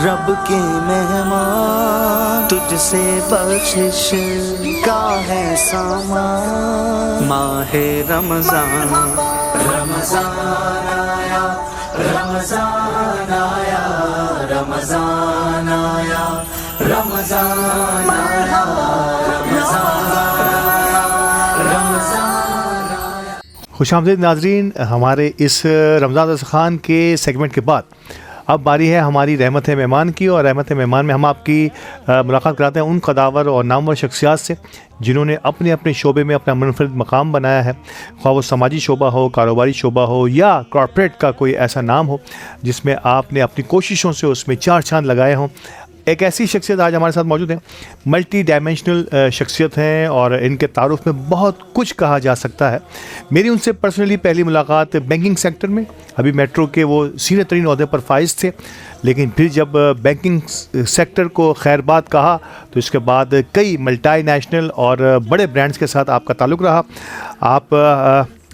रब के मेहमान, तुझसे बख्शिश का है सामान। माहे रमजान, रमजान आया, रमजान आया, रमजान आया, रमजान आया, रमजान आया, रमजान आया। खुशामदीद नाजरीन, हमारे इस रमज़ान दस्तरखान के सेगमेंट के बाद अब बारी है हमारी रहमत है मेहमान की। और रहमत है मेहमान में हम आपकी मुलाकात कराते हैं उन कदावर और नामवर शख्सियात से जिन्होंने अपने अपने शोबे में अपना मुनफरिद मकाम बनाया है, ख्वाह वो समाजी शोबा हो, कारोबारी शोबा हो या कॉर्पोरेट का कोई ऐसा नाम हो जिसमें आपने अपनी कोशिशों से उसमें चार चांद लगाए हों। एक ऐसी शख्सियत आज हमारे साथ मौजूद हैं, मल्टी डायमेंशनल शख्सियत हैं और इनके तारुफ में बहुत कुछ कहा जा सकता है। मेरी उनसे पर्सनली पहली मुलाकात बैंकिंग सेक्टर में, अभी मेट्रो के वो सीनियर तरीन ओहदे पर फाइज थे, लेकिन फिर जब बैंकिंग सेक्टर को खैरबाद कहा तो इसके बाद कई मल्टी नेशनल और बड़े ब्रांड्स के साथ आपका ताल्लुक़ रहा।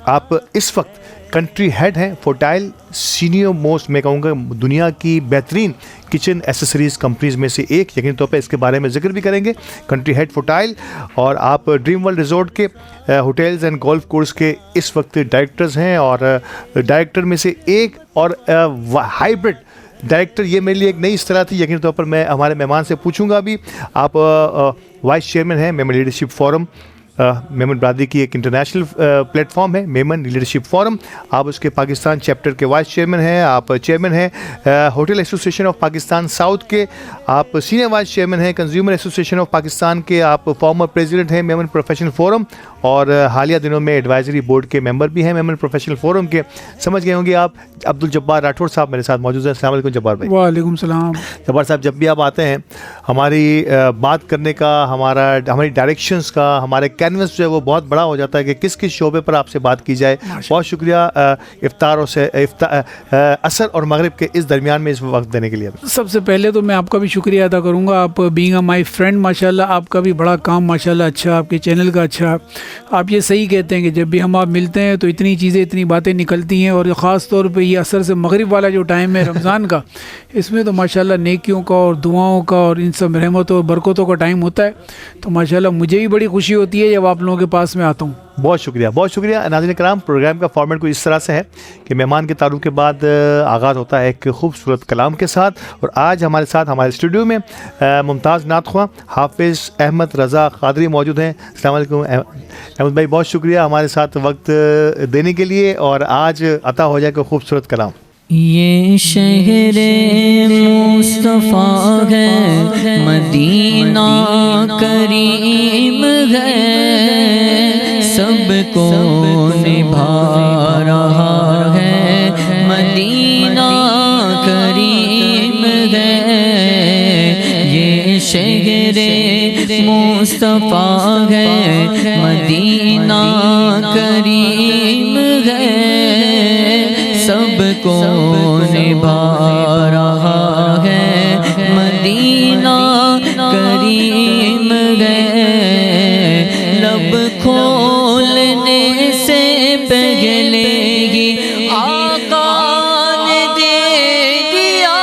आप इस वक्त कंट्री हेड हैं फोर्टाइल, सीनियर मोस्ट मैं कहूँगा दुनिया की बेहतरीन किचन एसेसरीज़ कंपनीज़ में से एक, यकीन तौर पे इसके बारे में जिक्र भी करेंगे। कंट्री हेड फोर्टाइल, और आप ड्रीम वर्ल्ड रिजॉर्ट के होटल्स एंड गोल्फ कोर्स के इस वक्त डायरेक्टर्स हैं और डायरेक्टर में से एक और हाइब्रिड डायरेक्टर। ये मेरे लिए एक नई इस्तिलाह थी, यकीन तौर पर मैं हमारे मेहमान से पूछूंगा भी। आप वाइस चेयरमैन हैं मेमन लीडरशिप फोरम, मेमन बरादरी की एक इंटरनेशनल प्लेटफॉर्म है मेमन लीडरशिप फोरम। आप उसके पाकिस्तान चैप्टर के वाइस चेयरमैन हैं, आप चेयरमैन हैं hotel association of Pakistan south के, आप सीनियर वाइस चेयरमैन हैं कंज्यूमर एसोसिएशन ऑफ पाकिस्तान के, आप फॉर्मर प्रेसिडेंट हैं मेमन प्रोफेशनल फोरम और हालिया दिनों में एडवाइजरी बोर्ड के मेंबर भी हैं मेमन प्रोफेशनल फोरम के। समझ गए होंगे आप। अब्दुल जब्बार राठौर साहब मेरे साथ मौजूद हैं। अस्सलाम वालेकुम जब्बार भाई। वालेकुम सलाम। जब्बार साहब, जब भी आप आते हैं हमारी बात करने का, हमारी डायरेक्शंस का, हमारे कैनवस जो है वो बहुत बड़ा हो जाता है कि किस किस शोबे पर आपसे बात की जाए। बहुत शुक्रिया इफ्तार और असर और मगरिब के इस दरमियान में इस वक्त देने के लिए। सबसे पहले तो मैं आपका भी शुक्रिया अदा करूँगा, आप बीइंग अ माई फ्रेंड माशाल्लाह, आपका भी बड़ा काम माशाल्लाह अच्छा, आपके चैनल का अच्छा। आप ये सही कहते हैं कि जब भी हम आप मिलते हैं तो इतनी चीज़ें, इतनी बातें निकलती हैं, और ख़ास तौर पे ये असर से मगरिब वाला जो टाइम है रमज़ान का, इसमें तो माशाल्लाह नेकियों का और दुआओं का और इन सब रहमतों और बरकतों का टाइम होता है। तो माशाल्लाह मुझे भी बड़ी खुशी होती है जब आप लोगों के पास में आता हूँ। बहुत शुक्रिया, बहुत शुक्रिया। नाज़रीन कराम, प्रोग्राम का फॉर्मेट कुछ इस तरह से है कि मेहमान के तारुफ के बाद आगाज़ होता है एक खूबसूरत कलाम के साथ। और आज हमारे साथ हमारे स्टूडियो में मुमताज़ नातख्वां हाफिज़ अहमद रज़ा क़ादरी मौजूद हैं। अस्सलाम वालेकुम अहमद भाई, बहुत शुक्रिया हमारे साथ वक्त देने के लिए। और आज अता हो जाए कोई खूबसूरत कलाम। ये शहरे मुस्तफ़ा है, मदीना करीम है, सबको निभा रहा है, मदीना करीम है। ये शहरे मुस्तफ़ा है, मदीना करीम है, सबको निभा रहा है, मदीना करीम है। लब खोलने से पहले ही आका ने दे दिया,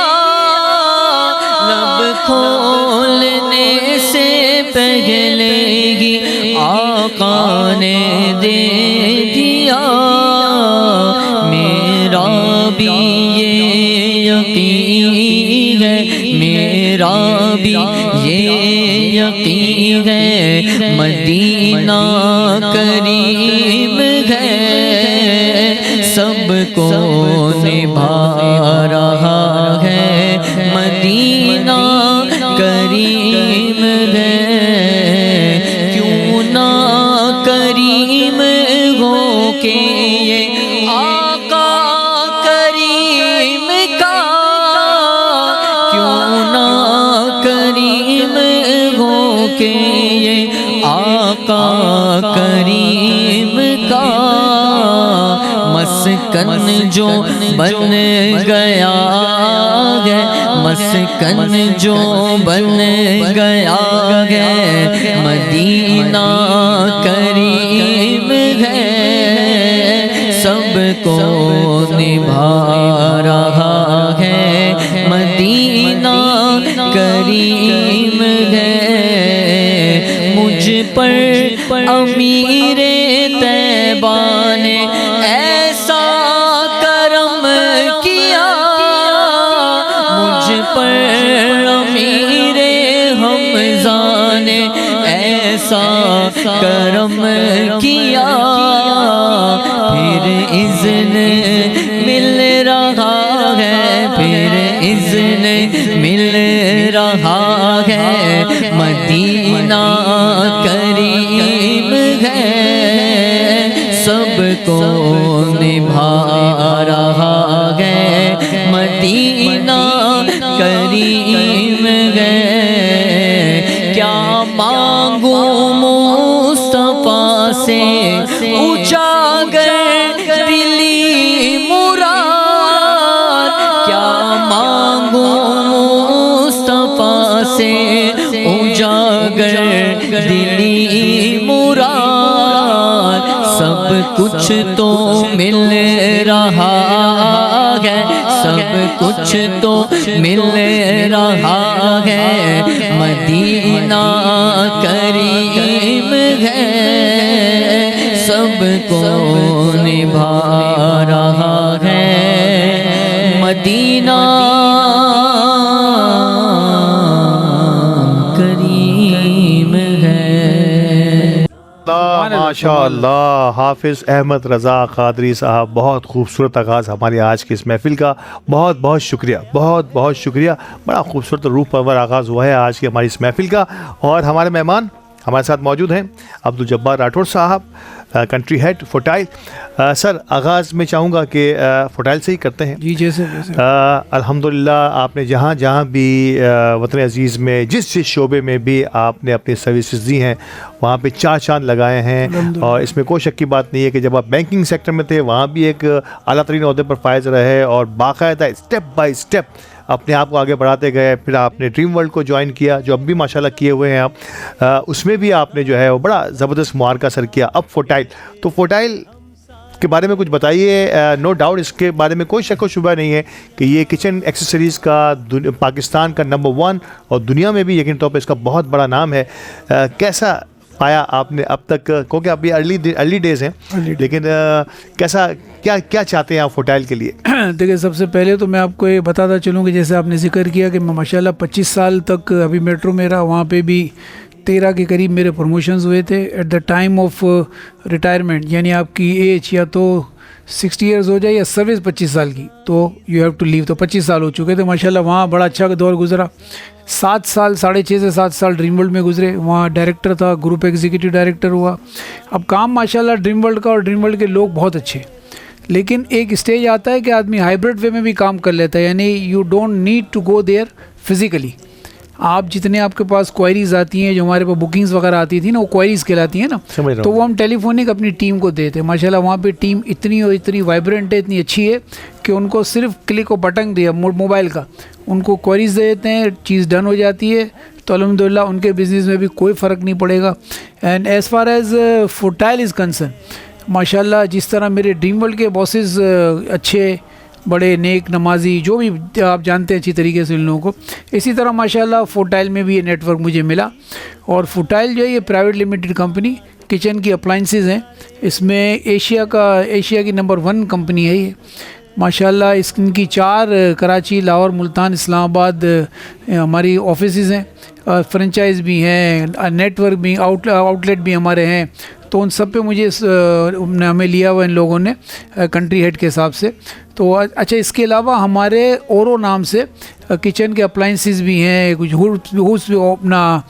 लब खोलने से पहले ही आका ने दे दिया। मेरा भी ये यकीन है, मेरा भी ये यकीन है, मदीना करीम है, सबको निभा रहा है, मदीना करीम है। क्यों ना करीम हो के ये आका करीम का, क्यों ना करीम हो के ये आका करीम का। मस्कन जो बन गया है, मस्कन जो बन गया है, मदीना करीम है, सबको निभा रहा है, मदीना करीम है, मुझ पर अमीरे तैबा ने ऐसा करम किया, मुझ पर अमीरे हमज़ा ने ऐसा करम किया। फिर इज़्न मिल रहा है, फिर इज़्न मिल रहा है, मदीना करीम है, सबको निभा रहा है, मदीना करीम है। क्या मांगू मुस्तफा से उजागर दिली मुराद, क्या मांगू मुस्तफा से उजागर दिली मुराद, सब कुछ तो मिल रहा है, सब कुछ तो मिल रहा है, मदीना करीम है, सबको निभा रहा है, मदीना करीम है। माशाअल्लाह, हाफिज़ अहमद रज़ा क़ादरी साहब, बहुत खूबसूरत आगाज़ हमारी आज की इस महफ़िल का। बहुत बहुत शुक्रिया, बहुत बहुत शुक्रिया। बड़ा खूबसूरत रूह परवर आगाज़ हुआ है आज की हमारी इस महफ़िल का। और हमारे मेहमान हमारे साथ मौजूद हैं अब्दुल जब्बार राठौर साहब, कंट्री हेड फोटाइल। सर, आगाज़ में चाहूँगा कि फोटाइल से ही करते हैं। जी, जैसे अल्हम्दुलिल्लाह, आपने जहाँ जहाँ भी वतन अज़ीज़ में जिस जिस शोबे में भी आपने अपनी सर्विसेज दी हैं, वहाँ पे चार चांद लगाए हैं। और इसमें कोई शक की बात नहीं है कि जब आप बैंकिंग सेक्टर में थे, वहाँ भी एक आला तरीन ओहदे पर फायज रहे और बाकायदा स्टेप बाय स्टेप अपने आप को आगे बढ़ाते गए। फिर आपने ड्रीम वर्ल्ड को ज्वाइन किया, जो अब भी माशाल्लाह किए हुए हैं आप। उसमें भी आपने जो है वो बड़ा ज़बरदस्त मुबारका सर किया। अब फोटाइल, तो फोटाइल के बारे में कुछ बताइए। नो डाउट इसके बारे में कोई शक व शुबा नहीं है कि ये किचन एक्सेसरीज़ का पाकिस्तान का नंबर 1 और दुनिया में भी यकीन तौर पर इसका बहुत बड़ा नाम है। कैसा पाया आपने अब तक, क्योंकि अभी अर्ली डेज़ हैं, लेकिन कैसा क्या चाहते हैं आप फोटाइल के लिए? देखिए, सबसे पहले तो मैं आपको ये बताता चलूँ कि जैसे आपने जिक्र किया कि मैं माशाल्लाह 25 साल तक अभी मेट्रो में रहा, वहाँ पे भी 13 के करीब मेरे प्रमोशंस हुए थे at the time of retirement. यानी आपकी एज या तो 60 ईयर्स हो जाए या सर्विस 25 साल की, तो यू हैव टू लीव। तो 25 साल हो चुके थे माशाल्लाह। वहाँ बड़ा अच्छा दौर गुजरा। 7 साल, 6.5 से 7 साल ड्रीम वर्ल्ड में गुजरे। वहाँ डायरेक्टर था, ग्रुप एग्जीक्यूटिव डायरेक्टर हुआ। अब काम माशाल्लाह ड्रीम वर्ल्ड का, और ड्रीम वर्ल्ड के लोग बहुत अच्छे, लेकिन एक स्टेज आता है कि आदमी हाइब्रिड वे में भी काम कर लेता है। यानी you don't need to go there physically. आप जितने आपके पास क्वायरीज आती हैं, जो हमारे पास बुकिंग्स वगैरह आती थी ना, वो क्वायरीज कहलाती हैं ना, तो वो हम टेलीफोनिक अपनी टीम को देते हैं। माशाल्लाह वहाँ पे टीम इतनी और इतनी वाइब्रेंट है, इतनी अच्छी है कि उनको सिर्फ क्लिक और बटन दिया मोबाइल का, उनको क्वायरीज दे देते हैं, चीज़ डन हो जाती है। तो अल्हम्दुलिल्लाह उनके बिज़नेस में भी कोई फ़र्क नहीं पड़ेगा। And as far as Fotile is concern, माशाल्लाह जिस तरह मेरे ड्रीम वर्ल्ड के बॉसेस अच्छे, बड़े नेक, नमाजी, जो भी आप जानते हैं अच्छी तरीके से इन लोगों को, इसी तरह माशाल्लाह फोटाइल में भी ये नेटवर्क मुझे मिला। और फोटाइल जो है ये प्राइवेट लिमिटेड कंपनी किचन की अप्लाइंसेस हैं। इसमें एशिया की नंबर 1 कंपनी है ये माशाल्लाह। इनकी 4 कराची, लाहौर, मुल्तान, इस्लामाबाद हमारी ऑफिसेज़ हैं, फ्रेंचाइज भी हैं, नेटवर्क भी, आउटलेट भी हमारे हैं। तो उन सब पे मुझे हमें लिया हुआ इन लोगों ने कंट्री हेड के हिसाब से। तो अच्छा, इसके अलावा हमारे ओरो नाम से किचन के अप्लाइंसेस भी हैं, कुछ हुड्स भी, अपना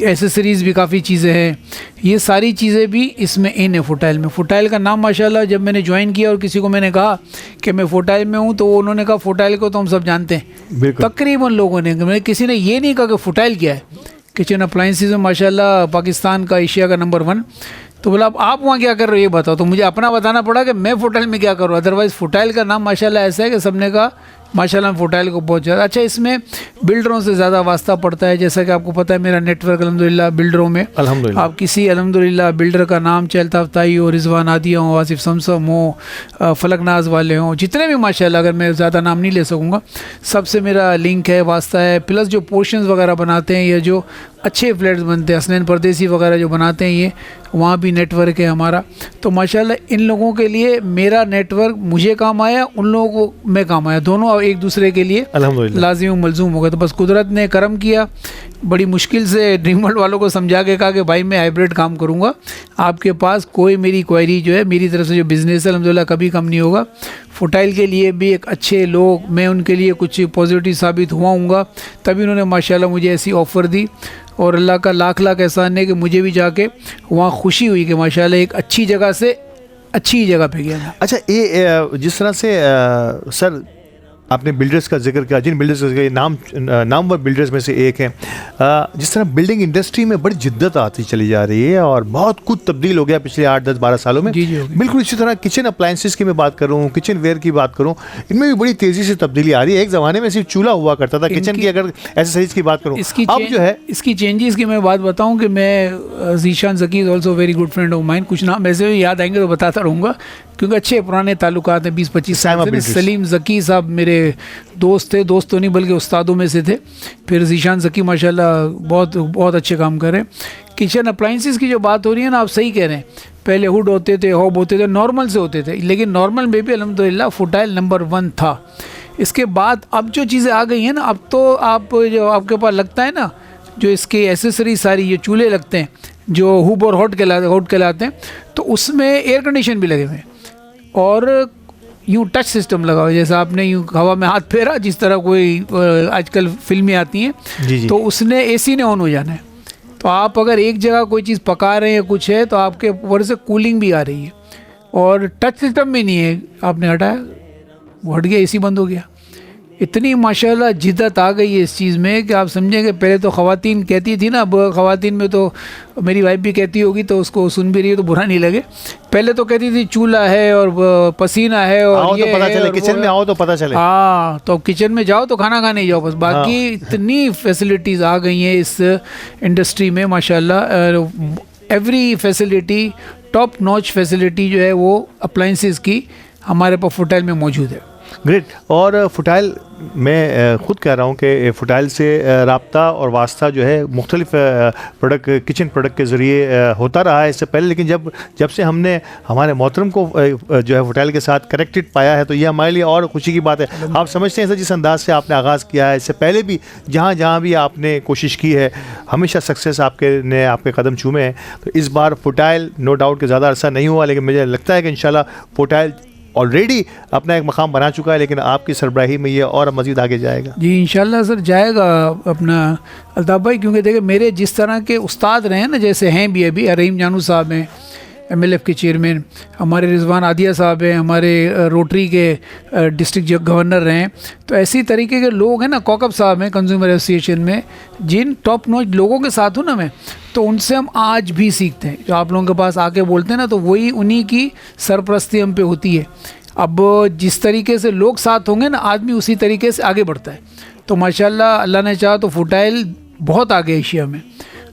एसेसरीज़ भी, काफ़ी चीज़ें हैं। ये सारी चीज़ें भी इसमें इन है फोटाइल में। फोटाइल का नाम माशाल्लाह जब मैंने ज्वाइन किया और किसी को मैंने कहा कि मैं फोटाइल में हूँ, तो उन्होंने कहा फोटाइल को तो हम सब जानते हैं, तकरीबन लोगों ने। किसी ने ये नहीं कहा कि फोटाइल क्या है। किचन अप्लाइंसेस में माशाल्लाह पाकिस्तान का, एशिया का नंबर 1। तो बोला अब आप वहाँ क्या कर रहे हो ये बताओ। तो मुझे अपना बताना पड़ा कि मैं फोटाइल में क्या करूँ। अदरवाइज़ फोटाइल का नाम माशाल्लाह ऐसा है कि सबने कहा माशाल्लाह फुटाइल को बहुत ज़्यादा अच्छा, इसमें बिल्डरों से ज़्यादा वास्ता पड़ता है। जैसा कि आपको पता है मेरा नेटवर्क अल्हम्दुलिल्लाह बिल्डरों में, अल्हम्दुलिल्लाह। आप किसी अल्हम्दुलिल्लाह बिल्डर का नाम चलता अफ्ताई हो, रिजवान आदिया हो, आसिफ समसम हो, फलकनाज वाले हों, जितने भी माशाल्लाह, अगर मैं ज़्यादा नाम नहीं ले सकूँगा, सबसे मेरा लिंक है, वास्ता है। प्लस जो पोर्शंस वगैरह बनाते हैं या जो अच्छे फ्लैट्स बनते हैं, हसनैन परदेसी वगैरह जो बनाते हैं, ये वहाँ भी नेटवर्क है हमारा। तो माशाल्लाह इन लोगों के लिए मेरा नेटवर्क मुझे काम आया, उन लोगों को मैं काम आया, दोनों एक दूसरे के लिए अल्हम्दुलिल्लाह लाजिम मलजूम हो गए। तो बस कुदरत ने करम किया, बड़ी मुश्किल से ड्रीम वर्ल्ड वालों को समझा के कहा कि भाई मैं हाइब्रिड काम करूँगा, आपके पास कोई मेरी क्वायरी जो है, मेरी तरफ से जो बिज़नेस है अल्हम्दुलिल्लाह कभी कम नहीं होगा। फुटाइल के लिए भी एक अच्छे लोग, मैं उनके लिए कुछ पॉजिटिव साबित हुआ हूँगा, तभी उन्होंने माशाल्लाह मुझे ऐसी ऑफ़र दी। और अल्लाह का लाख लाख एहसान है कि मुझे भी जाके वहाँ खुशी हुई कि माशाल्लाह एक अच्छी जगह से अच्छी जगह पे गया मैं। अच्छा, ये जिस तरह से सर आपने बिल्डर्स का जिक्र किया, जिन बिल्डर्स का जिक्र किया, नामवर बिल्डर्स में से एक हैं, जिस तरह बिल्डिंग इंडस्ट्री में बड़ी जिद्दत आती चली जा रही है और बहुत कुछ तब्दील हो गया पिछले 8-10-12 सालों में। जी, हो गया। बिल्कुल इसी तरह किचन अप्लायंसेस की मैं बात करूँ, किचन वेयर की बात करूँ, इनमें भी बड़ी तेज़ी से तब्दीली आ रही है। एक ज़माने में सिर्फ चूल्हा हुआ करता था किचन की, अगर एसेसरीज की बात करूँ, अब जो है इसकी चेंजेस की मैं बात बताऊं कि मैं Zeeshan Zaki is also very good friend of mine, कुछ नाम ऐसे याद आएंगे तो बताता रहूँगा क्योंकि अच्छे पुराने ताल्लुकात हैं 20-25 साल से। सलीम ज़की साहब मेरे दोस्त थे, दोस्त तो नहीं बल्कि उस्तादों में से थे। फिर ज़ीशान ज़की माशाल्लाह बहुत बहुत अच्छे काम कर रहे हैं। किचन अप्लाइंसेस की जो बात हो रही है ना, आप सही कह रहे हैं, पहले हुड होते थे, हॉब होते थे, नॉर्मल से होते थे, लेकिन नॉर्मल में भी अल्हम्दुलिल्लाह फुटाइल नंबर 1 था। इसके बाद अब जो चीज़ें आ गई हैं ना, अब तो आप जो आपके पास लगता है ना, जो इसके एसेसरी सारी ये चूल्हे लगते हैं जो हुब और हॉट कहलाते हैं, तो उसमें एयर कंडीशन भी लगे हुए हैं और यूँ टच सिस्टम लगा हुआ है, जैसा आपने यूँ हवा में हाथ फेरा, जिस तरह कोई आजकल फिल्में आती हैं, जी। तो उसने एसी ने ऑन हो जाना है। तो आप अगर एक जगह कोई चीज़ पका रहे हैं या कुछ है तो आपके ऊपर से कूलिंग भी आ रही है और टच सिस्टम भी नहीं है, आपने हटाया वो हट गया, एसी बंद हो गया। इतनी माशाल्लाह जिद्दत आ गई है इस चीज़ में कि आप समझेंगे। पहले तो ख़वातीन कहती थी ना, अब ख़वातीन में तो मेरी वाइफ भी कहती होगी तो उसको सुन भी रही है तो बुरा नहीं लगे। पहले तो कहती थी चूल्हा है और पसीना है और आओ ये तो पता है चले, और किचन में आओ तो पता चले। हाँ, तो किचन में जाओ तो खाना खाने जाओ बस, बाकी इतनी फैसिलिटीज़ आ गई हैं इस इंडस्ट्री में माशाल्लाह। Every facility, top notch facility जो है वो अप्लाइंसेस की हमारे पास फुटाइल में मौजूद है। ग्रेट। और फुटाइल, मैं ख़ुद कह रहा हूँ कि फ़ुटाइल से राब्ता और वास्ता जो है मुख्तलिफ प्रोडक्ट, किचन प्रोडक्ट के ज़रिए होता रहा है इससे पहले, लेकिन जब से हमने हमारे मोहतरम को जो है फ़ुटाइल के साथ कनेक्टेड पाया है तो ये हमारे लिए और खुशी की बात है। आप समझते हैं सर, जिस अंदाज से आपने आगाज़ किया है, इससे पहले भी जहाँ भी आपने कोशिश की है हमेशा सक्सेस आपके कदम चूमे हैं। तो इस बार फ़ुटाइल नो डाउट कि ज़्यादा अरसा नहीं हुआ, लेकिन मुझे लगता है कि इंशाल्लाह फ़ुटाइल ऑलरेडी अपना एक मकाम बना चुका है, लेकिन आपकी सरबराही में ये और मज़ीद आगे जाएगा। जी इंशाल्लाह सर जाएगा अपना अल्ताफ़ भाई, क्योंकि देखिए मेरे जिस तरह के उस्ताद रहे हैं ना, जैसे हैं भी अभी रहीम जानू साहब हैं MLF के चेयरमैन, हमारे रिजवान आदिया साहब हैं, हमारे रोटरी के डिस्ट्रिक्ट गवर्नर रहे हैं, तो ऐसी तरीके के लोग हैं ना, कौकब साहब हैं कंज्यूमर एसोसिएशन में, जिन टॉप नॉच लोगों के साथ हूँ ना मैं, तो उनसे हम आज भी सीखते हैं। जो आप लोगों के पास आके बोलते हैं ना, तो वही उन्हीं की सरपरस्ती हम पे होती है। अब जिस तरीके से लोग साथ होंगे ना, आदमी उसी तरीके से आगे बढ़ता है। तो माशाल्लाह अल्लाह ने चाहा तो फ़ुटाइल बहुत आगे एशिया में,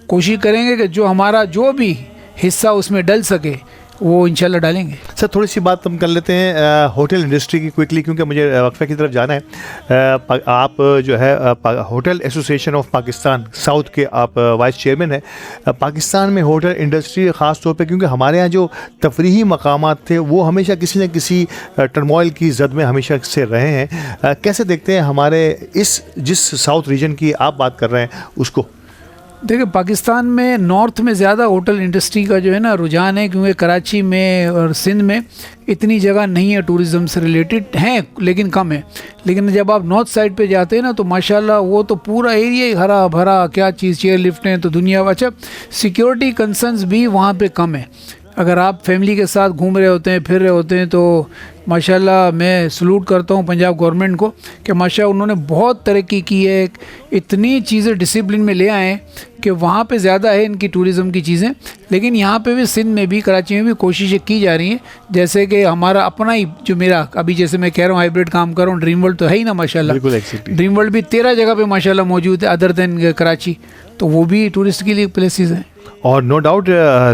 कोशिश करेंगे कि जो हमारा जो भी हिस्सा उसमें डल सके वो इंशाल्लाह डालेंगे। सर थोड़ी सी बात हम कर लेते हैं होटल इंडस्ट्री की क्विकली, क्योंकि मुझे वक्फे की तरफ जाना है। आप जो है hotel association of Pakistan south के आप वाइस चेयरमैन हैं। पाकिस्तान में होटल इंडस्ट्री ख़ास तौर पे, क्योंकि हमारे यहाँ जो तफरीही मकामात थे वो हमेशा किसी न किसी टर्मोइल की जद में हमेशा से रहे हैं। कैसे देखते हैं हमारे जिस साउथ रीजन की आप बात कर रहे हैं उसको? देखिए पाकिस्तान में नॉर्थ में ज़्यादा होटल इंडस्ट्री का जो है ना रुझान है, क्योंकि कराची में और सिंध में इतनी जगह नहीं है टूरिज़्म से रिलेटेड, हैं लेकिन कम है। लेकिन जब आप नॉर्थ साइड पे जाते हैं ना, तो माशाल्लाह वो तो पूरा एरिया ही हरा भरा, क्या चीज़, चेयर लिफ्ट हैं तो दुनिया। अच्छा, सिक्योरिटी कंसर्न्स भी वहाँ पे कम है। अगर आप फैमिली के साथ घूम रहे होते हैं, फिर रहे होते हैं, तो माशाल्लाह मैं सलूट करता हूँ पंजाब गवर्नमेंट को कि माशाल्लाह उन्होंने बहुत तरक्की की है, इतनी चीज़ें डिसिप्लिन में ले आए हैं कि वहाँ पे ज़्यादा है इनकी टूरिज़म की चीज़ें, लेकिन यहाँ पे भी सिंध में भी कराची में भी कोशिशें की जा रही हैं। जैसे कि हमारा अपना ही जो मेरा अभी जैसे मैं कह रहा हूँ हाइब्रिड काम कर रहा हूँ, ड्रीम वर्ल्ड तो है ही ना माशाल्लाह, बिल्कुल exactly। ड्रीम वर्ल्ड भी 13 जगह पे माशाल्लाह मौजूद है अदर देन कराची, तो वो भी टूरिस्ट के लिए प्लेसेस हैं। और नो डाउट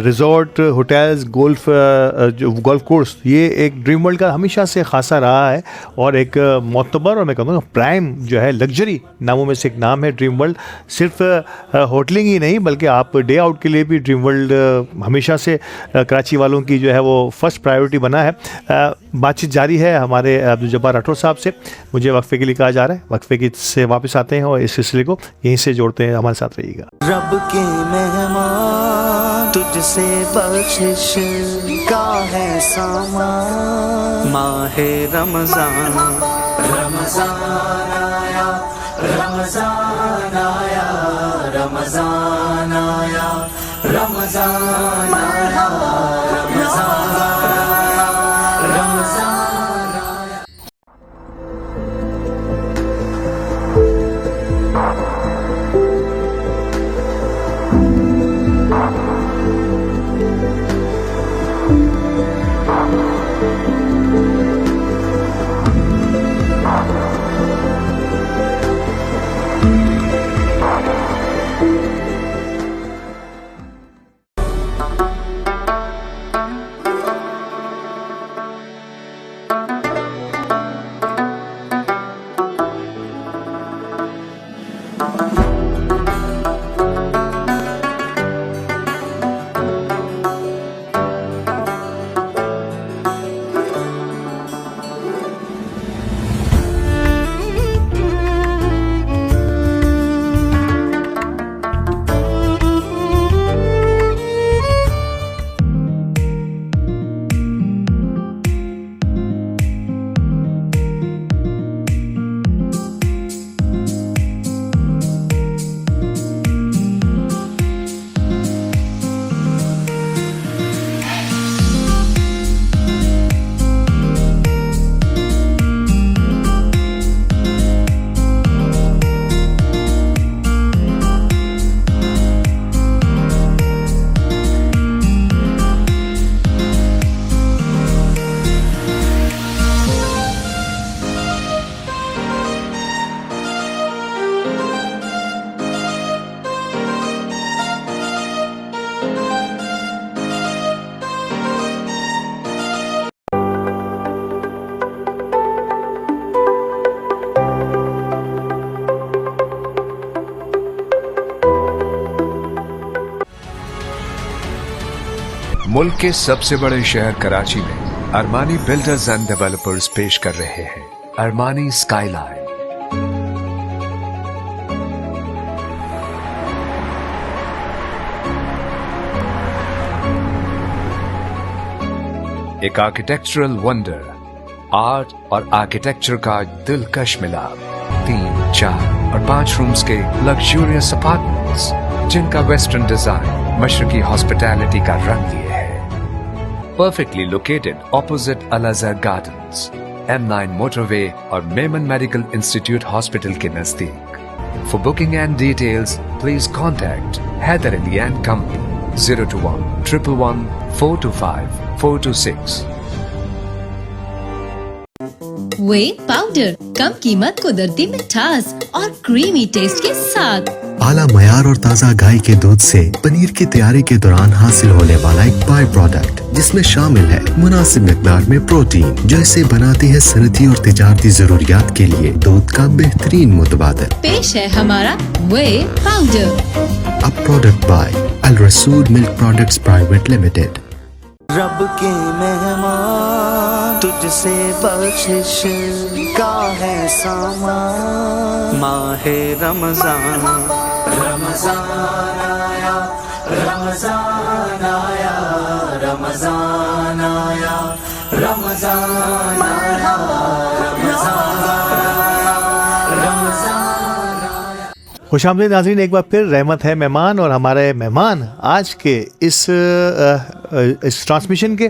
रिजॉर्ट, होटल्स, जो गोल्फ कोर्स, ये एक ड्रीम वर्ल्ड का हमेशा से खासा रहा है और एक मोतबर और मैं कहूँगा प्राइम जो है लग्जरी नामों में से एक नाम है ड्रीम वर्ल्ड। सिर्फ होटलिंग ही नहीं बल्कि आप डे आउट के लिए भी ड्रीम वर्ल्ड हमेशा से कराची वालों की जो है वो फर्स्ट प्रायोरिटी बना है। बातचीत जारी है हमारे अब्दुल जब्बार राठौर साहब से। मुझे वक्फे के लिए कहा जा रहा है, वक्फे की से वापस आते हैं और इस सिलसिले को यहीं से जोड़ते हैं। हमारे साथ रहिएगा। रब के मेहमान तुझसे बख्शिश का है सामान, माहे रमजान रमजान आया, रमजान आया, रमजान आया, रमजान आया, रमजान आया, रमजान आया। मुल्क के सबसे बड़े शहर कराची में अरमानी बिल्डर्स एंड डेवलपर्स पेश कर रहे हैं अरमानी स्काईलाइन। एक आर्किटेक्चरल वंडर, आर्ट और आर्किटेक्चर का दिलकश मिलाप। 3, 4 और 5 रूम्स के लग्जूरियस अपार्टमेंट्स जिनका वेस्टर्न डिजाइन मशरकी हॉस्पिटैलिटी का रंग लिए है। Perfectly located opposite Al-Azhar Gardens, M9 motorway और मेमन मेडिकल इंस्टीट्यूट हॉस्पिटल के नजदीक। For booking and details, please contact Haider Ali and Company 021 111 425 426। Way powder कम कीमत, कुदरती मिठास और क्रीमी टेस्ट के साथ। आला मयार और ताज़ा गाय के दूध से पनीर की तैयारी के दौरान हासिल होने वाला एक बाय प्रोडक्ट जिसमें शामिल है मुनासिब मिकदार में प्रोटीन, जो इसे बनाती है सनती और तिजारती जरूरियात के लिए दूध का बेहतरीन मुतबादल। पेश है हमारा वे पाउडर, अब प्रोडक्ट बाय अल रसूल मिल्क प्रोडक्ट्स प्राइवेट लिमिटेड। रब के मेहमान तुझसे बख्शिश का है सामान, माहे रमजान रमजान आया, रमजान आया, रमजान आया, रमजान आया, रमजान आया, रमजान आया। खुशामदीद नाज़रीन, एक बार फिर रहमत है मेहमान और हमारे मेहमान आज के इस ट्रांसमिशन के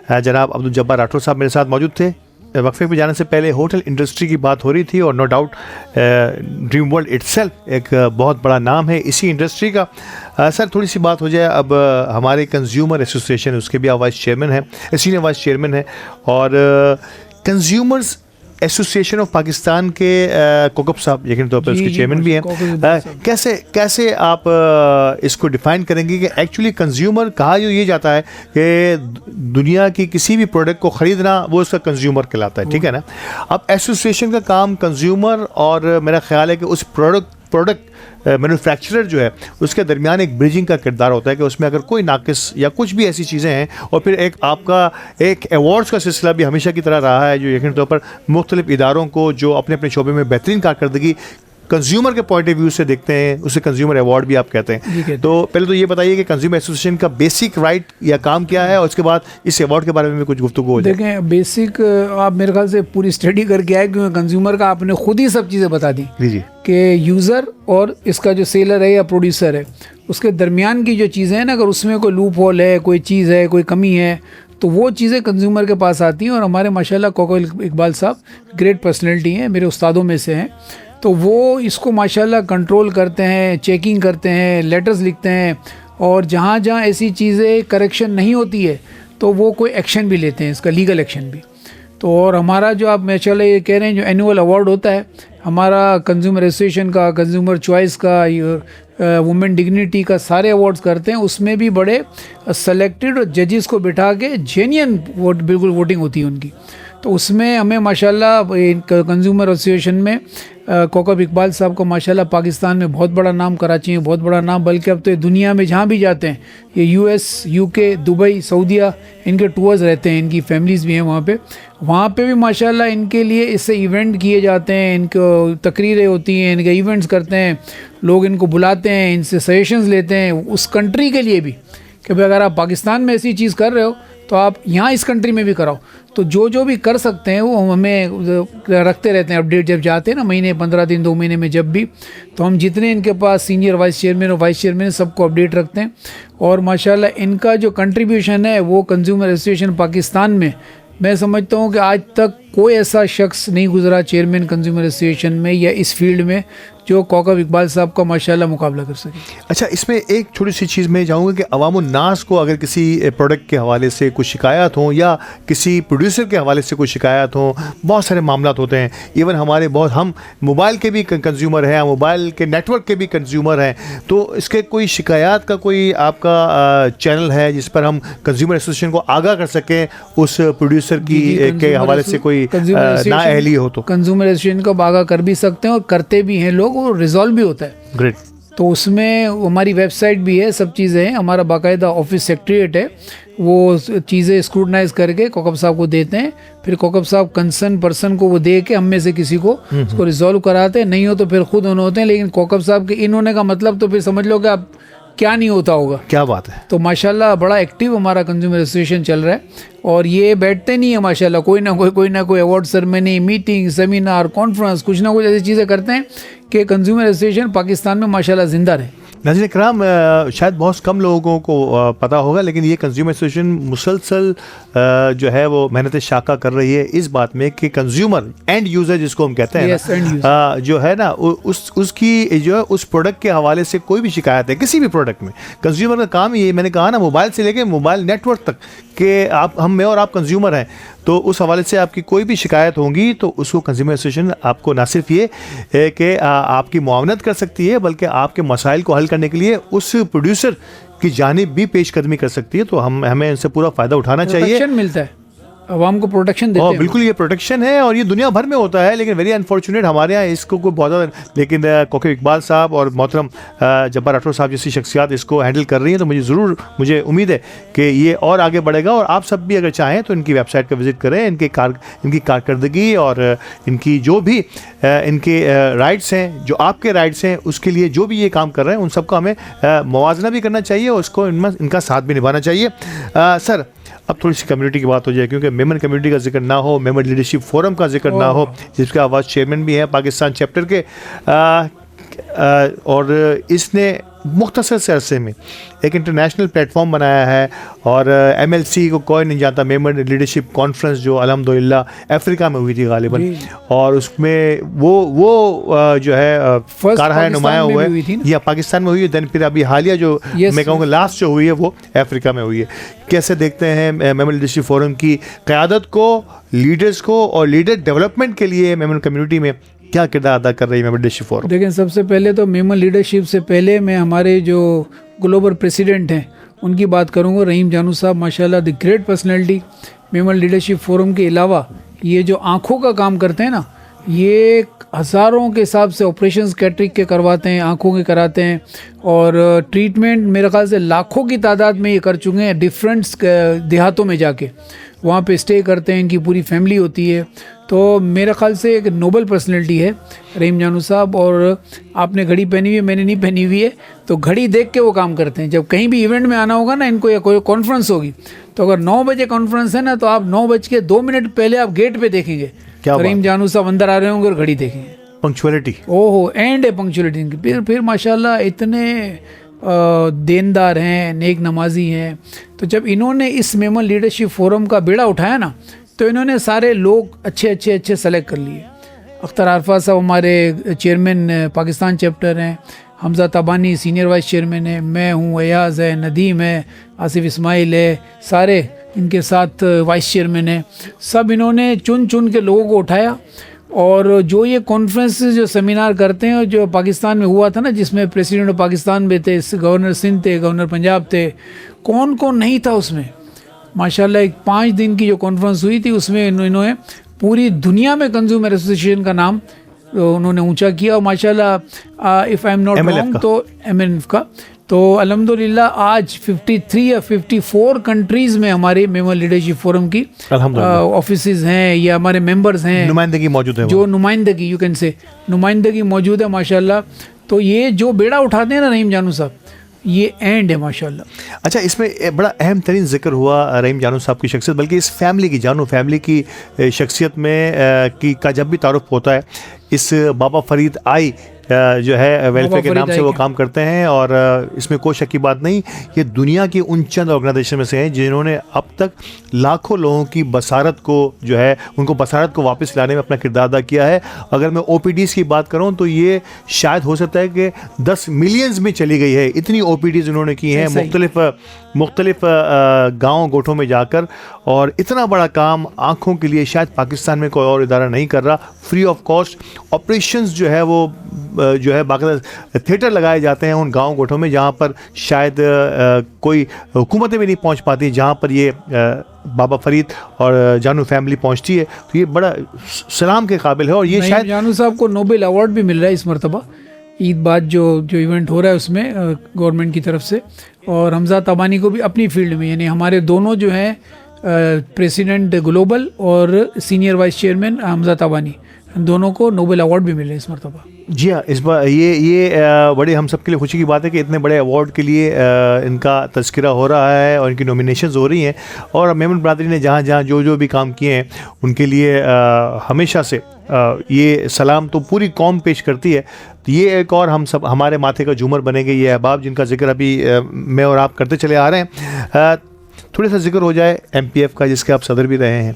जनाब अब्दुल जब्बार राठौर साहब मेरे साथ मौजूद थे। वक्फे पे जाने से पहले होटल इंडस्ट्री की बात हो रही थी और no doubt dream world itself एक बहुत बड़ा नाम है इसी इंडस्ट्री का। सर थोड़ी सी बात हो जाए, अब हमारे कंज्यूमर एसोसिएशन उसके भी आप वाइस चेयरमैन हैं, सीनियर वाइस चेयरमैन हैं, और कंज्यूमर्स एसोसिएशन ऑफ पाकिस्तान के कोकब साहब यकीन तौर पर उसके चेयरमैन भी हैं। कैसे आप इसको डिफाइन करेंगे कि एक्चुअली कंज्यूमर कहा जो ये जाता है कि दुनिया की किसी भी प्रोडक्ट को ख़रीदना वो उसका कंज्यूमर कहलाता है, ठीक है ना। अब एसोसिएशन का काम कंज्यूमर और मेरा ख्याल है कि उस प्रोडक्ट मैन्युफैक्चरर जो है उसके दरमियान एक ब्रिजिंग का किरदार होता है कि उसमें अगर कोई नाकिस या कुछ भी ऐसी चीज़ें हैं, और फिर एक आपका एक अवार्ड्स का सिलसिला भी हमेशा की तरह रहा है जो यकीन तौर पर मुख्तलिफ इदारों को जो अपने अपने शोबे में बेहतरीन कारकर्दगी कंज्यूमर के पॉइंट ऑफ व्यू से देखते हैं, उसे कंज्यूमर अवार्ड भी आप कहते हैं। तो पहले तो ये बताइए कि कंज्यूमर एसोसिएशन का बेसिक राइट या काम क्या है, और उसके बाद इस अवार्ड के बारे में भी कुछ गुफ्तगू हो जाए। देखें, बेसिक आप मेरे ख्याल से पूरी स्टडी करके आए, क्योंकि कंज्यूमर का आपने खुद ही सब चीज़ें बता दी जी कि यूज़र और इसका जो सेलर है या प्रोड्यूसर है उसके दरमियान की जो चीज़ें हैं ना, अगर उसमें कोई लूप होल है, कोई चीज़ है, कोई कमी है, तो वो चीज़ें कंज्यूमर के पास आती हैं। और हमारे माशाल्लाह कोको इकबाल साहब ग्रेट पर्सनैलिटी हैं, मेरे उस्तादों में से हैं, तो वो इसको माशाल्लाह कंट्रोल करते हैं, चेकिंग करते हैं, लेटर्स लिखते हैं, और जहाँ जहाँ ऐसी चीज़ें करेक्शन नहीं होती है तो वो कोई एक्शन भी लेते हैं, इसका लीगल एक्शन भी। तो और हमारा जो आप माशाल्लाह ये कह रहे हैं जो एनुअल अवार्ड होता है हमारा कंज्यूमर एसोसिएशन का, कंज्यूमर चॉइस का, वुमेन डिग्निटी का, सारे अवार्ड्स करते हैं, उसमें भी बड़े सेलेक्टेड जजेस को बिठा के जेन्युइन वोट बिल्कुल वोटिंग होती है उनकी। तो उसमें हमें माशाल्लाह कंज्यूमर एसोसिएशन में कोकब इकबाल साहब को माशाल्लाह पाकिस्तान में बहुत बड़ा नाम, कराची में बहुत बड़ा नाम, बल्कि अब तो दुनिया में जहाँ भी जाते हैं, ये यूएस, यूके, दुबई, सऊदीया, इनके टूर्स रहते हैं, इनकी फैमिलीज़ भी हैं वहाँ पे भी माशाल्लाह इनके लिए इससे इवेंट किए जाते हैं, इनको तकरीरें होती हैं, इनके इवेंट्स करते हैं, लोग इनको बुलाते हैं, इनसे सजेशंस लेते हैं उस कंट्री के लिए भी कि भाई अगर आप पाकिस्तान में ऐसी चीज़ कर रहे हो तो आप यहाँ इस कंट्री में भी कराओ। तो जो भी कर सकते हैं वो हमें रखते रहते हैं अपडेट, जब जाते हैं ना महीने 15 दिन 2 महीने में जब भी, तो हम जितने इनके पास सीनियर वाइस चेयरमैन और वाइस चेयरमैन सबको अपडेट रखते हैं। और माशाल्लाह इनका जो कंट्रीब्यूशन है वो कंज्यूमर एसोसिएशन पाकिस्तान में, मैं समझता हूँ कि आज तक कोई ऐसा शख्स नहीं गुजरा चेयरमैन कंज्यूमर एसोसिएशन में या इस फील्ड में जो कोकब इकबाल साहब का माशाल्लाह मुकाबला कर सके। अच्छा, इसमें एक छोटी सी चीज़ मैं चाहूँगा कि अवामुन नास को अगर किसी प्रोडक्ट के हवाले से कुछ शिकायत हो या किसी प्रोड्यूसर के हवाले से कोई शिकायत हो, बहुत सारे मामला होते हैं, इवन हमारे बहुत, हम मोबाइल के भी कंज्यूमर हैं, मोबाइल के नेटवर्क के भी कंज्यूमर हैं, तो इसके कोई शिकायत का कोई आपका चैनल है जिस पर हम कंज्यूमर एसोसिएशन को आगाह कर सकें उस प्रोड्यूसर की के हवाले से कोई नाअहली हो? तो कंज्यूमर एसोसिएशन को आगाह कर भी सकते हैं और करते भी हैं लोग, और रिजॉल्व भी होता है। ग्रेट। तो उसमें हमारी वेबसाइट भी है, सब चीज़ें हैं, हमारा बाकायदा ऑफिस सेक्रेटरीट है, वो चीज़ें स्क्रूटनाइज करके कोकब साहब को देते हैं, फिर कोकब साहब कंसर्न पर्सन को वो दे के हम में से किसी को उसको रिजॉल्व कराते हैं, नहीं हो तो फिर खुद होने होते हैं। लेकिन कोकब साहब के इन होने का मतलब तो फिर समझ लो कि आप क्या नहीं होता होगा। क्या बात है। तो माशाल्लाह बड़ा एक्टिव हमारा कंज्यूमर एसोसिएशन चल रहा है, और ये बैठते नहीं है माशाल्लाह, कोई ना कोई award ceremony, meeting, seminar, conference, कुछ ना कुछ ऐसी चीज़ें करते हैं कि कंज्यूमर एसोसिएशन पाकिस्तान में माशाल्लाह जिंदा रहे। नाज़रीन इकराम, शायद बहुत कम लोगों को पता होगा, लेकिन ये कंज्यूमर एसोसिएशन मुसलसल जो है वो मेहनत शाका कर रही है इस बात में कि कंज्यूमर एंड यूज़र जिसको हम कहते हैं जो है ना उसकी जो है उस प्रोडक्ट के हवाले से कोई भी शिकायत है किसी भी प्रोडक्ट में, कंज्यूमर का काम ये, मैंने कहा ना, मोबाइल से लेके मोबाइल नेटवर्क तक कि मैं और आप कंज्यूमर हैं, तो उस हवाले से आपकी कोई भी शिकायत होगी तो उसको कंज्यूमर एसोसिएशन आपको ना सिर्फ ये कि आपकी मुआवनत कर सकती है, बल्कि आपके मसाइल को हल करने के लिए उस प्रोड्यूसर की जानिब भी पेशकदमी कर सकती है। तो हमें इनसे पूरा फ़ायदा उठाना चाहिए। मिलता है, आवाम को प्रोटेक्शन देते हैं। बिल्कुल, ये प्रोटेक्शन है और ये दुनिया भर में होता है, लेकिन वेरी अनफॉर्चुनेट हमारे यहाँ इसको कोई बहुत ज़्यादा, लेकिन कोकब इकबाल साहब और मोहतरम जब्बार राठौर साहब जैसी शख्सियात इसको हैंडल कर रही हैं, तो मुझे उम्मीद है कि ये और आगे बढ़ेगा। और आप सब भी अगर चाहें तो इनकी वेबसाइट पर विज़िट करें, इनकी कारकर्दगी और इनकी जो भी इनके राइट्स हैं, जो आपके राइट्स हैं, उसके लिए जो भी ये काम कर रहे हैं उन सबका हमें मुवाजना भी करना चाहिए और उसको इनका साथ भी निभाना चाहिए। सर, अब थोड़ी सी कम्युनिटी की बात हो जाए, क्योंकि मेमन कम्युनिटी का जिक्र ना हो, मेमन लीडरशिप फोरम का जिक्र ना हो, जिसके आवाज़ चेयरमैन भी हैं पाकिस्तान चैप्टर के, और इसने मुख्तसर से अरसे में एक इंटरनेशनल प्लेटफॉर्म बनाया है। और MLC को कोई नहीं जानता, मेंबर लीडरशिप कॉन्फ्रेंस जो अल्हम्दुलिल्लाह अफ्रीका में हुई थी गालिबन, और उसमें वो जो है कारहाय नुमाया हुआ है, या पाकिस्तान में हुई है, देन फिर अभी हालिया जो मैं कहूँगा लास्ट जो हुई है वो अफ्रीका में हुई है। कैसे देखते हैं मेमन लीडरशिप फोरम की क़यादत को, लीडर्स को, और लीडर डेवलपमेंट के लिए मेमन कम्युनिटी में क्या किरदार अदा कर रही है मेमन लीडरशिप फोरम? देखिए, सबसे पहले तो मेमन लीडरशिप से पहले मैं हमारे जो ग्लोबल प्रेसिडेंट हैं उनकी बात करूँगा, रहीम जानू साहब, माशाल्लाह the great personality. Memon leadership forum के अलावा ये जो आँखों का काम करते हैं ना, ये हज़ारों के हिसाब से ऑपरेशंस कैटरिक के करवाते हैं, आँखों के कराते हैं, और ट्रीटमेंट मेरे ख्याल से लाखों की तादाद में ये कर चुके हैं। डिफरेंट देहातों में जाके वहाँ पे स्टे करते हैं, इनकी पूरी फैमिली होती है। तो मेरे ख्याल से एक नोबल पर्सनैलिटी है रहीम जानू साहब। और आपने घड़ी पहनी हुई है, मैंने नहीं पहनी हुई है, तो घड़ी देख के वो काम करते हैं। जब कहीं भी इवेंट में आना होगा ना इनको, या कोई कॉन्फ्रेंस होगी, तो अगर 9 बजे कॉन्फ्रेंस है ना, तो आप 9:02 पहले आप गेट पे देखेंगे तो रहीम जानू साहब अंदर आ रहे होंगे और घड़ी देखेंगे। पंक्चुअलिटी, ओहो, एंड है पंक्चुअलिटी। फिर माशाल्लाह इतने देनदार हैं, नेक नमाजी हैं। तो जब इन्होंने इस मेमन लीडरशिप फोरम का बेड़ा उठाया ना, तो इन्होंने सारे लोग अच्छे सेलेक्ट कर लिए। अख्तर आरफा साहब हमारे चेयरमैन पाकिस्तान चैप्टर हैं, हमजा तबानी सीनियर वाइस चेयरमैन है, मैं हूँ, अयाज़ है, नदीम है, आसिफ इस्माइल है, सारे इनके साथ वाइस चेयरमैन है। सब इन्होंने चुन के लोगों को उठाया। और जो ये कॉन्फ्रेंस जो सेमिनार करते हैं, जो पाकिस्तान में हुआ था ना, जिसमें प्रेसिडेंट ऑफ पाकिस्तान भी थे, गवर्नर सिंध थे, गवर्नर पंजाब थे, कौन कौन नहीं था उसमें। माशाल्लाह एक 5 दिन की जो कॉन्फ्रेंस हुई थी, उसमें इन्होंने पूरी दुनिया में कंज्यूमर एसोसिएशन का नाम उन्होंने ऊंचा किया। और माशाल्लाह if I am not wrong तो MNF का, तो अल्हम्दुलिल्लाह आज 53 या 54 कंट्रीज़ में हमारे मेमन लीडरशिप फोरम की ऑफिसेज हैं या हमारे मेंबर्स हैं, नुमाइंदगी मौजूद है, जो नुमाइंदगी यू कैन से नुमाइंदगी मौजूद है माशाल्लाह। तो ये जो बेड़ा उठाते हैं ना रहीम जानू साहब, ये एंड है माशाल्लाह। अच्छा, इसमें बड़ा अहम तरीन जिक्र हुआ रहीम जानू साहब की शख्सियत, बल्कि इस फैमिली की, जानू फैमिली की शख्सियत में का जब भी तारुफ होता है, इस बाबा फरीद आई जो है वेलफेयर के नाम से वो काम करते हैं। और इसमें कोई शक की बात नहीं, ये दुनिया की उन चंद ऑर्गेनाइजेशन में से हैं जिन्होंने अब तक लाखों लोगों की बसारत को जो है, उनको बसारत को वापस लाने में अपना किरदार अदा किया है। अगर मैं OPDs की बात करूं तो ये शायद हो सकता है कि 10 मिलियंस में चली गई है, इतनी OPDs उन्होंने की हैं मुख्तलिफ गाँव गोठों में जाकर। और इतना बड़ा काम आँखों के लिए शायद पाकिस्तान में कोई और इदारा नहीं कर रहा। फ्री ऑफ कॉस्ट ऑपरेशंस जो है वो जो है बाकायदा थिएटर लगाए जाते हैं उन गाँव गोठों में, जहाँ पर शायद कोई हुकूमतें भी नहीं पहुँच पाती, जहाँ पर ये बाबा फरीद और जानू फैमिली पहुँचती है। तो ये बड़ा सलाम के काबिल है। और ये शायद जानू साहब को नोबेल अवार्ड भी मिल रहा है इस मरतबा, ईद बाद जो इवेंट हो रहा है उसमें गवर्नमेंट की तरफ से। और हमजा तबानी को भी अपनी फील्ड में, यानी हमारे दोनों जो हैं प्रेसिडेंट ग्लोबल और सीनियर वाइस चेयरमैन हमजा तबानी, दोनों को नोबेल अवार्ड भी मिले इस मरतबा। जी हाँ, इस बार ये बड़े हम सब के लिए खुशी की बात है कि इतने बड़े अवार्ड के लिए इनका तज़किरा हो रहा है और इनकी नॉमिनेशंस हो रही हैं। और मेमन बरादरी ने जहाँ जहाँ जो भी काम किए हैं उनके लिए हमेशा से ये सलाम तो पूरी कौम पेश करती है। तो ये एक और हम सब हमारे माथे का झूमर बनेंगे ये अहबाब, जिनका जिक्र अभी मैं और आप करते चले आ रहे हैं। थोड़ा सा जिक्र हो जाए MPF का, जिसके आप सदर भी रहे हैं,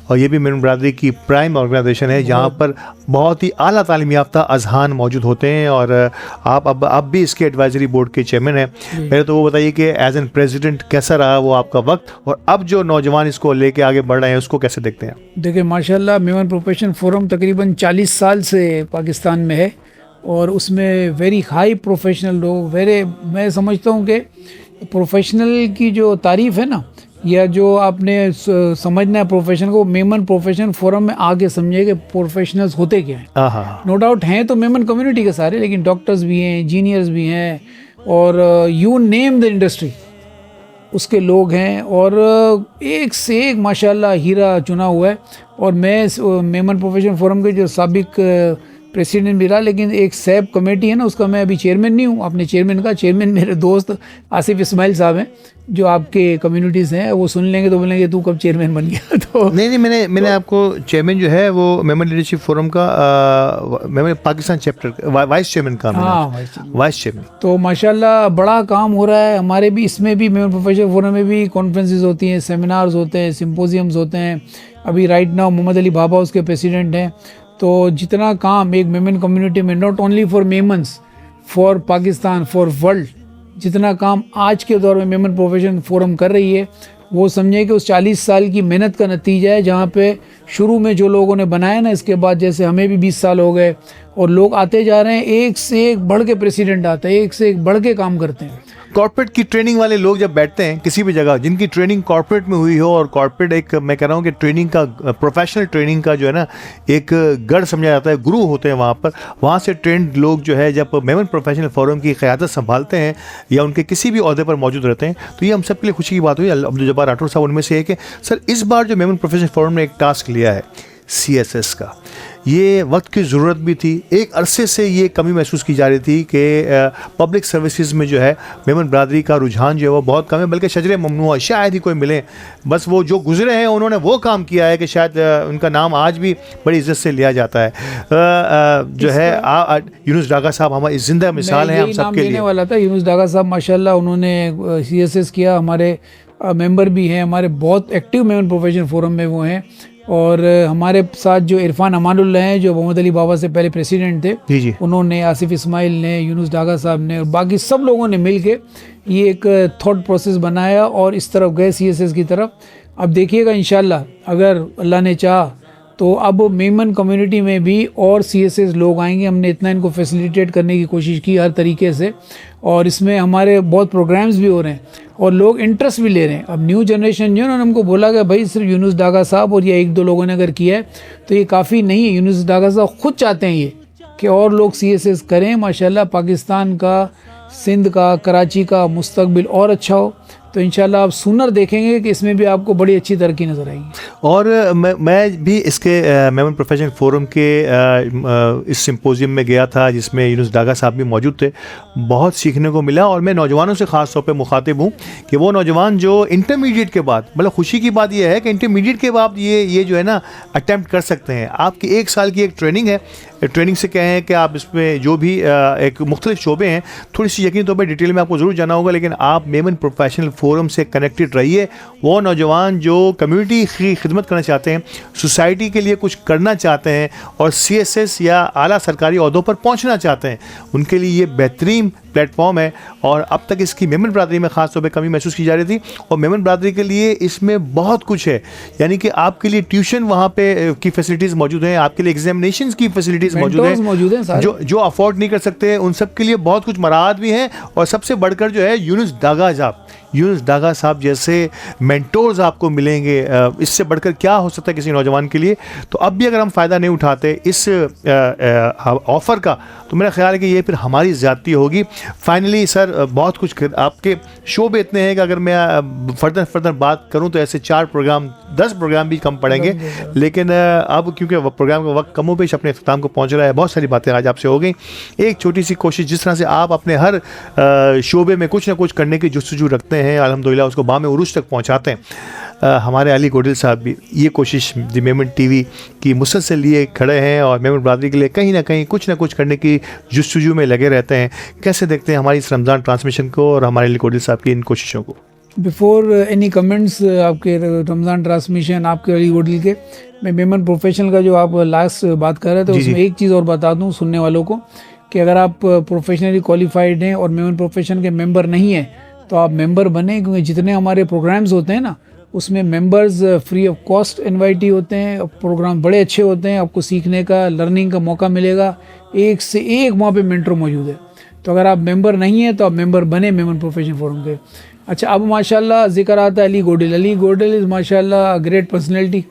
और ये भी मेमन बरादरी की प्राइम ऑर्गेनाइजेशन है, जहाँ पर बहुत ही आला तालीम याफ्ता अजहान मौजूद होते हैं। और आप अब भी इसके एडवाइजरी बोर्ड के चेयरमैन हैं। पहले तो वो बताइए कि एज एन प्रेसिडेंट कैसा रहा वो आपका वक्त, और अब जो नौजवान इसको लेके आगे बढ़ रहे हैं उसको कैसे देखते हैं? देखिए माशाल्लाह, मेमन प्रोफेशन फोरम तकरीबन 40 साल से पाकिस्तान में है, और उसमें वेरी हाई प्रोफेशनल लोग, मैं समझता हूँ कि प्रोफेशनल की जो तारीफ़ है ना, या जो आपने समझना है प्रोफेशन को, मेमन प्रोफेशन फोरम में आगे समझिए कि प्रोफेशनल्स होते क्या हैं। नो डाउट हैं तो मेमन कम्युनिटी के सारे, लेकिन डॉक्टर्स भी हैं, इंजीनियर्स भी हैं, और यू नेम द इंडस्ट्री उसके लोग हैं। और एक से एक माशाल्लाह हीरा चुना हुआ है। और मैं मेमन प्रोफेशन फोरम के जो साबिक प्रेसिडेंट भी रहा, लेकिन एक सैब कमेटी है ना, उसका मैं अभी चेयरमैन नहीं हूँ। आपने चेयरमैन का, चेयरमैन मेरे दोस्त आसिफ इस्माइल साहब हैं, जो आपके कम्युनिटीज़ हैं, वो सुन लेंगे तो बोलेंगे तू कब चेयरमैन बन गया। तो नहीं, मैंने आपको चेयरमैन जो है वो मेमन लीडरशिप फोरम का Memon Pakistan chapter vice chairman का, हाँ, वाइस चेयरमैन। तो माशाल्लाह बड़ा काम हो रहा है हमारे भी। इसमें भी मेमन प्रोफेशनल फोरम में भी कॉन्फ्रेंसेस होती हैं, सेमिनार्स होते हैं, सिम्पोजियम्स होते हैं। अभी राइट नाउ मोहम्मद अली बाबा उसके प्रेसिडेंट हैं। तो जितना काम एक मेमन कम्युनिटी में, not only for Memons, for Pakistan, for world, जितना काम आज के दौर में मेमन प्रोफेशनल फोरम कर रही है, वो समझे कि उस 40 साल की मेहनत का नतीजा है। जहाँ पे शुरू में जो लोगों ने बनाया ना, इसके बाद जैसे हमें भी 20 साल हो गए और लोग आते जा रहे हैं, एक से एक बढ़ के प्रेसिडेंट आता है, एक से एक बढ़ के काम करते हैं। कॉर्पोरेट की ट्रेनिंग वाले लोग जब बैठते हैं किसी भी जगह, जिनकी ट्रेनिंग कॉर्पोरेट में हुई हो, और कॉर्पोरेट एक, मैं कह रहा हूँ कि ट्रेनिंग का, प्रोफेशनल ट्रेनिंग का जो है ना एक गढ़ समझा जाता है, गुरु होते हैं वहाँ पर। वहाँ से ट्रेंड लोग जो है जब मेमन प्रोफेशनल फोरम की क़यादत संभालते हैं या उनके किसी भी ओहदे पर मौजूद रहते हैं, तो ये हम सब के लिए खुशी की बात हुई। अब्दुल जब्बार राठौर साहब उनमें से एक है। सर, इस बार जो मेमन प्रोफेशनल फोरम ने एक टास्क लिया है CSS का, ये वक्त की ज़रूरत भी थी। एक अरसे से ये कमी महसूस की जा रही थी कि पब्लिक सर्विसेज में जो है मेमन बरादरी का रुझान जो है वो बहुत कम है, बल्कि शजरे ममनुआ शायद ही कोई मिले। बस वो जो गुजरे हैं उन्होंने वो काम किया है कि शायद उनका नाम आज भी बड़ी इज्जत से लिया जाता है। जो है यूनुस डागा साहब हमारी जिंदा मिसाल हैं हम सबके लिए। वाला था यूनुस डागा साहब, माशाल्लाह उन्होंने CSS किया, हमारे मेंबर भी हैं, हमारे बहुत एक्टिव मेमन प्रोफेशनल फोरम में वो हैं। और हमारे साथ जो इरफान अमानुल्लाह हैं, जो मोहम्मद अली बाबा से पहले प्रेसिडेंट थे, जी, उन्होंने, आसिफ इस्माइल ने, यूनुस डागा साहब ने और बाकी सब लोगों ने मिल के ये एक थॉट प्रोसेस बनाया और इस तरफ गए CSS की तरफ। अब देखिएगा इंशाल्लाह, अगर अल्लाह ने चाहा तो अब मेमन कम्युनिटी में भी और CSS लोग आएंगे। हमने इतना इनको फैसिलिटेट करने की कोशिश की हर तरीके से, और इसमें हमारे बहुत प्रोग्राम्स भी हो रहे हैं और लोग इंटरेस्ट भी ले रहे हैं। अब न्यू जनरेशन जो है उन्होंने हमको बोला कि भाई सिर्फ यूनुस डागा साहब और ये 1-2 लोगों ने अगर किया है तो ये काफ़ी नहीं है। यूनुस डागा साहब खुद चाहते हैं ये कि और लोग CSS करें। माशाल्लाह पाकिस्तान का, सिंध का, कराची का मुस्तकबिल और अच्छा हो। तो इंशाल्लाह आप सुनर देखेंगे कि इसमें भी आपको बड़ी अच्छी तरक्की नज़र आएगी। और मैं भी इसके मेमन प्रोफेशनल फोरम के इस सिंपोजियम में गया था जिसमें यूनुस डागा साहब भी मौजूद थे। बहुत सीखने को मिला और मैं नौजवानों से ख़ास तौर पे मुखातिब हूँ कि वो नौजवान जो इंटरमीडिएट के बाद, मतलब खुशी की बात यह है कि इंटरमीडिएट के बाद ये जो है ना अटैम्प्ट कर सकते हैं। आपकी 1 साल की एक ट्रेनिंग है। ट्रेनिंग से क्या है कि आप इसमें जो भी एक मुख्तलिफ शोबे हैं, थोड़ी सी यकीन तौर पर डिटेल में आपको ज़रूर जाना होगा, लेकिन आप मेमन प्रोफेशनल फोरम से कनेक्टेड रहिए। वो नौजवान जो कम्युनिटी की खिदमत करना चाहते हैं, सोसाइटी के लिए कुछ करना चाहते हैं और CSS या आला सरकारी ओहदों पर पहुंचना चाहते हैं, उनके लिए ये बेहतरीन प्लेटफॉर्म है। और अब तक इसकी मेमन बरादरी में ख़ास तौर पे कमी महसूस की जा रही थी और मेमन बरादरी के लिए इसमें बहुत कुछ है। यानी कि आपके लिए ट्यूशन वहाँ पे की फैसिलिटीज़ मौजूद हैं, आपके लिए एग्जामिनेशन की फैसिलिटीज़ मौजूद हैं, जो अफोर्ड नहीं कर सकते उन सब के लिए बहुत कुछ मराहत भी हैं। और सबसे बढ़कर जो है यूनुस डागा साहब जैसे मेंटोर्स आपको मिलेंगे। इससे बढ़कर क्या हो सकता है किसी नौजवान के लिए। तो अब भी अगर हम फ़ायदा नहीं उठाते इस ऑफ़र का, तो मेरा ख्याल है कि ये फिर हमारी ज़्यादती होगी। फाइनली सर, बहुत कुछ आपके शोबे इतने हैं कि अगर मैं फर्दर बात करूं तो ऐसे 4 प्रोग्राम 10 प्रोग्राम भी कम पड़ेंगे। लेकिन अब क्योंकि प्रोग्राम का वक्त कमो पेश अपने अख्ताम को पहुंच रहा है, बहुत सारी बातें आज आपसे हो गई। एक छोटी सी कोशिश, जिस तरह से आप अपने हर शोबे में कुछ ना कुछ करने की जुस्तजू रखते हैं, अल्हम्दुलिल्लाह उसको बामे उरूज तक पहुंचाते हैं। हमारे अली गोडिल साहब भी ये कोशिश द मेमन TV की मुसलसल लिए खड़े हैं और मेमन बरादरी के लिए कहीं ना कहीं कुछ ना कुछ करने की जुस्तजू में लगे रहते हैं। कैसे देखते हैं हमारी इस रमज़ान ट्रांसमिशन को और हमारे अली गोडिल साहब की इन कोशिशों को? बिफोर एनी कमेंट्स आपके रमज़ान ट्रांसमिशन, आपके अली गोडिल के, मैं मेमन प्रोफेशनल का जो आप लास्ट बात कर रहे थे उसमें एक चीज़ और बता दूं सुनने वालों को कि अगर आप प्रोफेशनली क्वालिफाइड हैं और मेमन प्रोफेशन के मेंबर नहीं हैं तो आप मेंबर बने, क्योंकि जितने हमारे प्रोग्राम्स होते हैं ना उसमें members free of cost invitee होते हैं। प्रोग्राम बड़े अच्छे होते हैं, आपको सीखने का, लर्निंग का मौका मिलेगा। एक से एक वहाँ पे मेंटर मौजूद है। तो अगर आप मेंबर नहीं हैं तो आप मेंबर बने मेमन प्रोफेशनल फोरम के। अच्छा, अब माशाल्लाह जिक्र आता है अली गोडिल इज़ माशाल्लाह ग्रेट पर्सनैलिटी।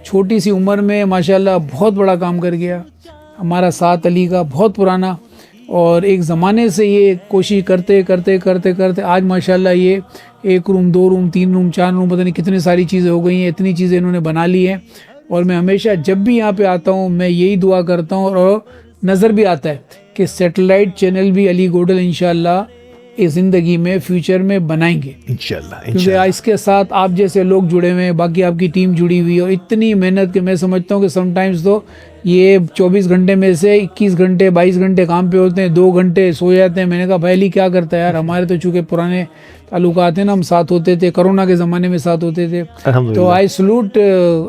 छोटी सी उम्र में माशाल्लाह बहुत बड़ा काम कर गया। हमारा साथ अली का बहुत पुराना, और एक ज़माने से ये कोशिश करते करते आज माशाल्लाह ये 1 रूम 2 रूम 3 रूम 4 रूम पता नहीं कितनी सारी चीज़ें हो गई हैं। इतनी चीज़ें इन्होंने बना ली हैं। और मैं हमेशा जब भी यहाँ पे आता हूँ मैं यही दुआ करता हूँ और नज़र भी आता है कि सैटेलाइट चैनल भी अली गोडल इंशाल्लाह इस ज़िंदगी में फ्यूचर में बनाएंगे इंशाल्लाह क्योंकि इंशाल्लाह। इसके साथ आप जैसे लोग जुड़े हुए हैं, बाकी आपकी टीम जुड़ी हुई है और इतनी मेहनत के मैं समझता हूँ कि समटाइम्स तो ये 24 घंटे में से 21 घंटे 22 घंटे काम पे होते हैं, 2 घंटे सो जाते हैं। मैंने कहा भाई अली क्या करता है यार, हमारे तो चूँकि पुराने ताल्लुकात हैं ना, हम साथ होते थे, कोरोना के ज़माने में साथ होते थे। तो अल्हम्दुलिल्लाह। I salute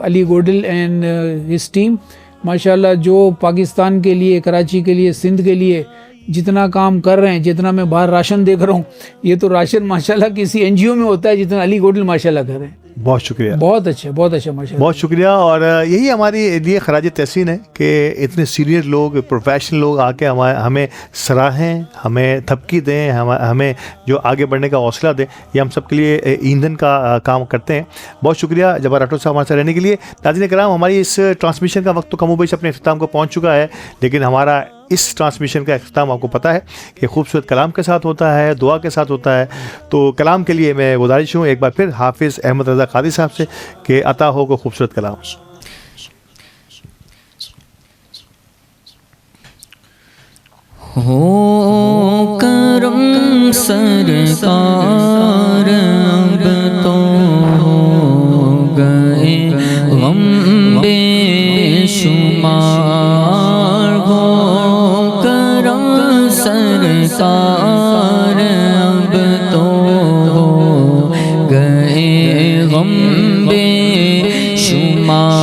Ali Godal and his team माशाल्लाह, जो पाकिस्तान के लिए, कराची के लिए, सिंध के लिए जितना काम कर रहे हैं, जितना मैं बाहर राशन देख रहा हूँ, ये तो राशन माशाल्लाह किसी एनजीओ में होता है जितना अली गोडल माशाल्लाह कर रहे हैं। बहुत शुक्रिया, बहुत अच्छा माशाल्लाह। बहुत शुक्रिया। और यही हमारी लिए खराज तहसीन है कि इतने सीनियर लोग, प्रोफेशनल लोग आके हमें सराहें, हमें थपकी दें, हमें जो आगे बढ़ने का हौसला दें। ये हम सब के लिए ईंधन का काम करते हैं। बहुत शुक्रिया जब्बार राठौर साहब हमारे साथ रहने के लिए। नाज़रीन कराम, हमारी इस ट्रांसमिशन का वक्त तो कमोबेश अपने अख्ताम को पहुँच चुका है, लेकिन हमारा इस ट्रांसमिशन का अख्ताम आपको पता है कि खूबसूरत कलाम के साथ होता है, दुआ के साथ होता है। तो कलाम के लिए मैं गुजारिश हूँ एक बार फिर हाफिज़ अहमद रज़ा कादी साहब से कि अता हो को खूबसूरत कलाम। हो करम सरकार अब तो हो गए गम बेशुमार, हो करम सरकार अब तो हो गए गम बेशुमार।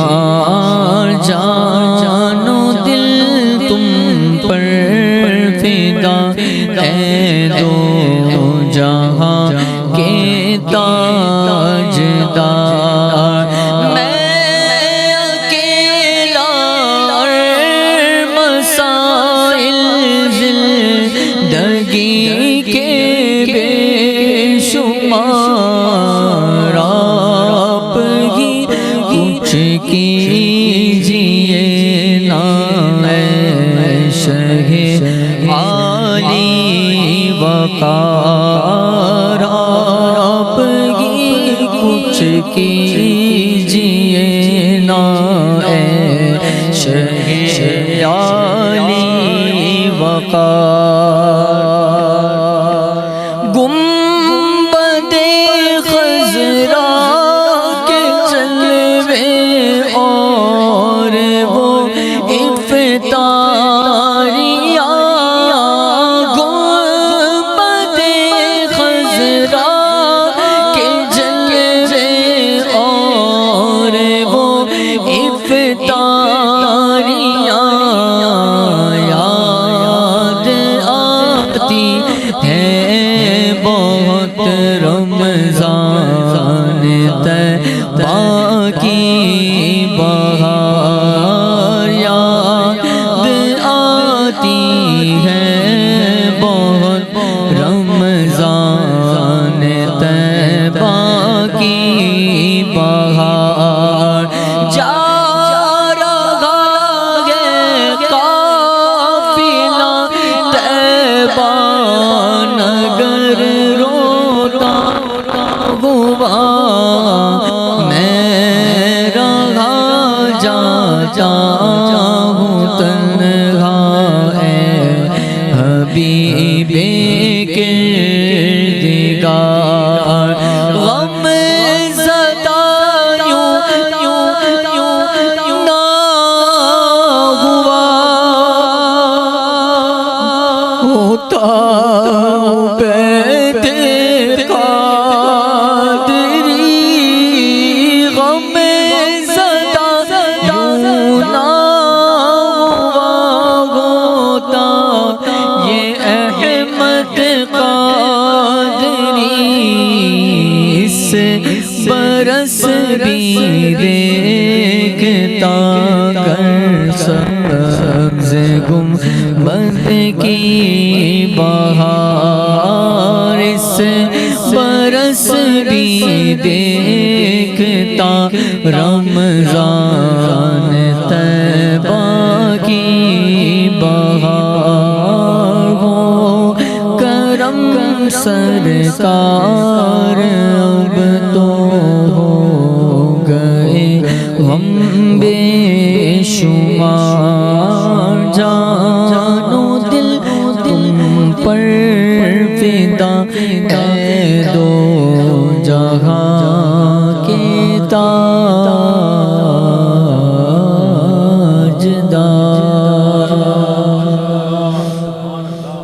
जानो दिल तुम पर फिदा है दो जहां के ताजदार। मैं अकेला और मसाइल जिंदगी के बेशुमार, आप ही कुछ कीजिए ना शहे आली वकार, आप ही कुछ कीजिए ना शहे आली वकार। गुंबदे खज़रा के जलवे और वो इफ्तारियाँ, गुंबदे खज़रा के जलवे और वो इफ्तारियाँ याद आती है बहुत रमज़ान तैबा की बहार, याद आती है बहुत रमज़ान तैबा की बहार। जा रहा है काफिला तैबा नगर रोता हुआ, मैं रहा जाता हूँ तन्हा हबीबे किरदिगार। गम ज़दा यूं ना हुआ होता बैठे कादरी, गम ज़दा यूं ना हुआ होता ये अहमद कादरी। इस बरस भी देखता कर सब्ज़ गुंबद की बहार, इस बरस भी देखता रमज़ान तैबा की बहार। हो करम सरकार अब तो हो गए हम बे